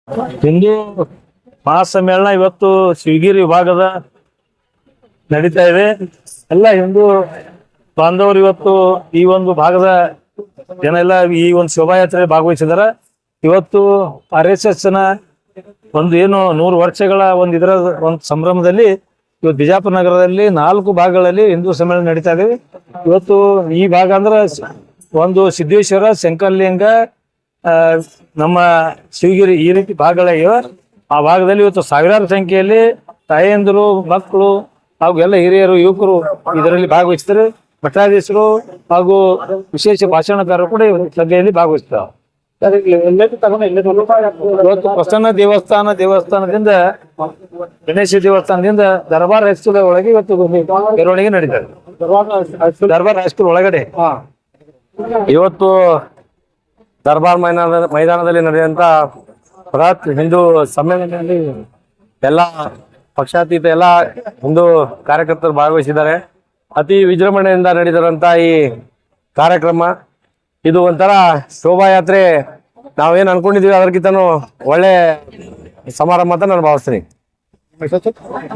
ಹಿಂದೂ ಮಹಾಸಮ್ಮೇಳನ ಇವತ್ತು ಶಿವಗಿರಿ ವಿಭಾಗದ ನಡೀತಾ ಇದೆ. ಎಲ್ಲ ಹಿಂದೂ ಬಾಂಧವರು ಇವತ್ತು ಈ ಒಂದು ಭಾಗದ ಜನ ಎಲ್ಲ ಈ ಒಂದು ಶೋಭಾಯಾತ್ರೆ ಭಾಗವಹಿಸಿದಾರ. ಇವತ್ತು RSS ನ ಒಂದು ಏನು 100 ವರ್ಷಗಳ ಇದರ ಒಂದು ಸಂಭ್ರಮದಲ್ಲಿ ಇವತ್ತು ಬಿಜಾಪುರ ನಗರದಲ್ಲಿ 4 ಭಾಗಗಳಲ್ಲಿ ಹಿಂದೂ ಸಮ್ಮೇಳನ ನಡೀತಾ ಇದೆ. ಇವತ್ತು ಈ ಭಾಗ ಅಂದ್ರೆ ಒಂದು ಸಿದ್ದೇಶ್ವರ, ಶಂಕರಲಿಂಗ, ನಮ್ಮ ಶಿವಗಿರಿ ಈ ರೀತಿ ಭಾಗಗಳಿವೆ. ಆ ಭಾಗದಲ್ಲಿ ಇವತ್ತು ಸಾವಿರಾರು ಸಂಖ್ಯೆಯಲ್ಲಿ ತಾಯಂದಿರು, ಮಕ್ಕಳು ಹಾಗೂ ಎಲ್ಲ ಹಿರಿಯರು, ಯುವಕರು ಇದರಲ್ಲಿ ಭಾಗವಹಿಸ್ತಾರೆ. ಮಠಾಧೀಶರು ಹಾಗೂ ವಿಶೇಷ ಭಾಷಣಕಾರರು ಕೂಡ ಸಭೆಯಲ್ಲಿ ಭಾಗವಹಿಸ್ತಾರೆ. ಇವತ್ತು ಪ್ರಸನ್ನ ದೇವಸ್ಥಾನದಿಂದ ಗಣೇಶ ದೇವಸ್ಥಾನದಿಂದ ದರ್ಬಾರ್ ಹೈಸ್ಕೂಲ್ ಒಳಗೆ ಇವತ್ತು ಮೆರವಣಿಗೆ ನಡೀತದೆ. ದರ್ಬಾರ್ ಹೈಸ್ಕೂಲ್ ಒಳಗಡೆ ಇವತ್ತು ದರ್ಬಾರ್ ಮೈದಾನದಲ್ಲಿ ನಡೆಯುವಂತ ಬೃಹತ್ ಹಿಂದೂ ಸಮ್ಮೇಳನದಲ್ಲಿ ಎಲ್ಲ ಪಕ್ಷಾತೀತ ಎಲ್ಲ ಹಿಂದೂ ಕಾರ್ಯಕರ್ತರು ಭಾಗವಹಿಸಿದ್ದಾರೆ. ಅತಿ ವಿಜೃಂಭಣೆಯಿಂದ ನಡೆದಿರುವಂತ ಈ ಕಾರ್ಯಕ್ರಮ ಇದು ಒಂಥರ ಶೋಭಾಯಾತ್ರೆ. ನಾವೇನು ಅನ್ಕೊಂಡಿದೀವಿ ಅದಕ್ಕಿಂತನೂ ಒಳ್ಳೆ ಸಮಾರಂಭ ಅಂತ ನಾನು ಭಾವಿಸ್ತೀನಿ.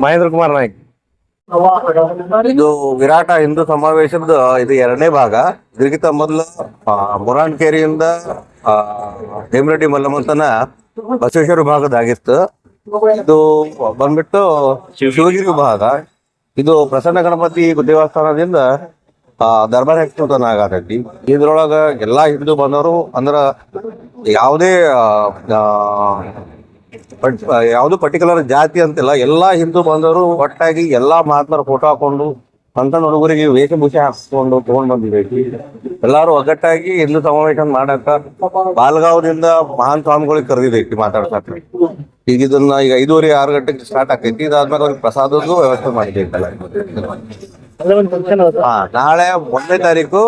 ಮಹೇಂದ್ರ ಕುಮಾರ್ ನಾಯ್ಕ್. ಇದು ವಿರಾಟ ಹಿಂದೂ ಸಮಾವೇಶದ ಇದು 2ನೇ ಭಾಗ. ಇದಕ್ಕಿಂತ ಮೊದಲು ಮುರಾನ್ಕೇರಿಯಿಂದ ಹೇಮರೆಡ್ಡಿ ಮಲ್ಲಮ್ಮತನ ಬಸವೇಶ್ವರ ಭಾಗದಾಗಿತ್ತು. ಇದು ಬಂದ್ಬಿಟ್ಟು ಶಿವಗಿರಿ ವಿಭಾಗ. ಇದು ಪ್ರಸನ್ನ ಗಣಪತಿ ದೇವಸ್ಥಾನದಿಂದ ದರ್ಬಾರ್ ಹೈಸ್ಕೂಲ್ ಆಗತೈತಿ. ಇದ್ರೊಳಗ ಎಲ್ಲಾ ಹಿಂದೂ ಬಂದವರು ಅಂದ್ರ ಯಾವ್ದು ಪರ್ಟಿಕ್ಯುಲರ್ ಜಾತಿ ಅಂತಿಲ್ಲ, ಎಲ್ಲಾ ಹಿಂದೂ ಬಂದವರು ಒಟ್ಟಾಗಿ ಎಲ್ಲಾ ಮಹಾತ್ಮರ ಫೋಟೋ ಹಾಕೊಂಡು ಅಂತ ಹುಡುಗರಿಗೆ ವೇಷಭೂಷೆ ಹಾಕಿಸ್ಕೊಂಡು ತಗೊಂಡ್ ಬಂದಿರೈತಿ. ಎಲ್ಲಾರು ಒಗ್ಗಟ್ಟಾಗಿ ಹಿಂದೂ ಸಮಾವೇಶ ಮಾಡಕ ಬಾಲ್ಗಾವ್ದಿಂದ ಮಹಾನ್ ಸ್ವಾಮಿಗಳಿಗೆ ಕರೆದಿದೈತಿ ಮಾತಾಡ್ಸಕ್ಕೆ. ಈಗ ಇದನ್ನ ಈಗ 5:30-6 ಗಂಟೆಗೆ ಸ್ಟಾರ್ಟ್ ಆಕೈತಿ. ಇದಾದ್ಮೇಲೆ ಅವ್ರಿಗೆ ಪ್ರಸಾದದ್ದು ವ್ಯವಸ್ಥೆ ಮಾಡಿದೈತಿ. ನಾಳೆ 1ನೇ ತಾರೀಕು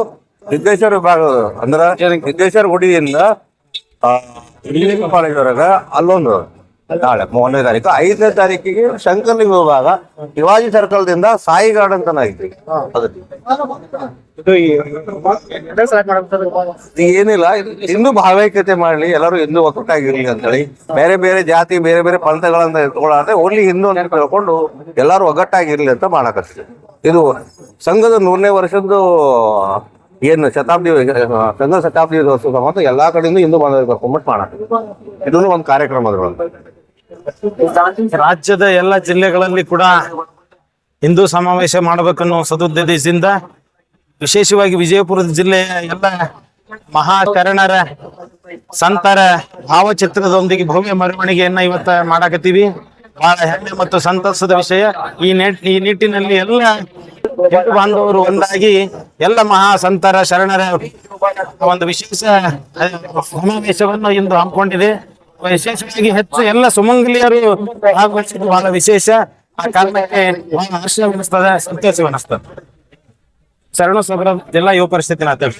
ಸಿದ್ದೇಶ್ವರ ವಿಭಾಗ ಅಂದ್ರ ಸಿದ್ದೇಶ್ವರ ಗುಡಿಯಿಂದ ಕಾಲೇಜ್ವರೆಗ ಅಲ್ಲೊಂದು ನಾಳೆ 1ನೇ ತಾರೀಕು. 5ನೇ ತಾರೀಕಿಗೆ ಶಂಕರಲಿಂಗ ವಿಭಾಗ ಶಿವಾಜಿ ಸರ್ಕಲ್ ದಿಂದ ಸಾಯಿ ಗಾರ್ಡನ್ ತನ ಐತಿ. ಏನಿಲ್ಲ, ಹಿಂದೂ ಭಾವೈಕ್ಯತೆ ಮಾಡ್ಲಿ, ಎಲ್ಲರೂ ಹಿಂದೂ ಒಕ್ಕೂಟಾಗಿರ್ಲಿ ಅಂತ ಹೇಳಿ ಬೇರೆ ಬೇರೆ ಜಾತಿ ಬೇರೆ ಬೇರೆ ಪಂಥಗಳನ್ನ ಎತ್ಕೊಳ್ಳಾದ್ರೆ ಓನ್ಲಿ ಹಿಂದೂ ಅಂತ ತಿಳ್ಕೊಂಡು ಎಲ್ಲಾರು ಒಗ್ಗಟ್ಟಾಗಿರ್ಲಿ ಅಂತ ಮಾಡಕತ್ತೀವಿ. ಇದು ಸಂಘದ 100ನೇ ವರ್ಷದ್ದು ಏನು ಶತಾಬ್ದಿ ಸಂಘ ಶತಾಬ್ದಿ ದಿವಸ ಮತ್ತು ಎಲ್ಲಾ ಕಡೆಯಿಂದ ಹಿಂದೂ ಬಾಂಧವ್ಯ ಕರ್ಕೊಂಡ್ಬಿಟ್ಟು ಮಾಡಕತ್ತೀವಿ. ಇದನ್ನು ಒಂದು ಕಾರ್ಯಕ್ರಮ ಅದ್ರೊಳಗೆ. ರಾಜ್ಯದ ಎಲ್ಲ ಜಿಲ್ಲೆಗಳಲ್ಲಿ ಕೂಡ ಹಿಂದೂ ಸಮಾವೇಶ ಮಾಡಬೇಕನ್ನೋ ಸದುದ್ದೇಶದಿಂದ ವಿಶೇಷವಾಗಿ ವಿಜಯಪುರದ ಜಿಲ್ಲೆಯ ಎಲ್ಲ ಮಹಾಶರಣರ ಸಂತರ ಭಾವಚಿತ್ರದೊಂದಿಗೆ ಭವ್ಯ ಮೆರವಣಿಗೆಯನ್ನ ಇವತ್ತ ಮಾಡಾಕತ್ತೀವಿ. ಬಹಳ ಹೆಮ್ಮೆ ಮತ್ತು ಸಂತಸದ ವಿಷಯ. ಈ ನಿಟ್ಟಿನಲ್ಲಿ ಎಲ್ಲ ಹಿಂದೂ ಬಾಂಧವರು ಒಂದಾಗಿ ಎಲ್ಲ ಮಹಾ ಸಂತರ ಶರಣರ ಒಂದು ವಿಶೇಷ ಸಮಾವೇಶವನ್ನು ಇಂದು ಹಮ್ಮಿಕೊಂಡಿದೆ. ವಿಶೇಷವಾಗಿ ಹೆಚ್ಚು ಎಲ್ಲ ಸುಮಂಗಲಿಯರು ಭಾಗವಹಿಸಿದ್ದು ಬಹಳ ವಿಶೇಷ. ಆ ಕಾರಣಕ್ಕೆ ಬಹಳ ಹರ್ಷವೆನಿಸ್ತದೆ, ಸಂತೋಷವೆನಿಸ್ತದೆ. ಶರಣ ಸೊಗರ ಜಿಲ್ಲಾ ಯುವ ಪರಿಷತ್ತಿನ ಅಧ್ಯಕ್ಷ.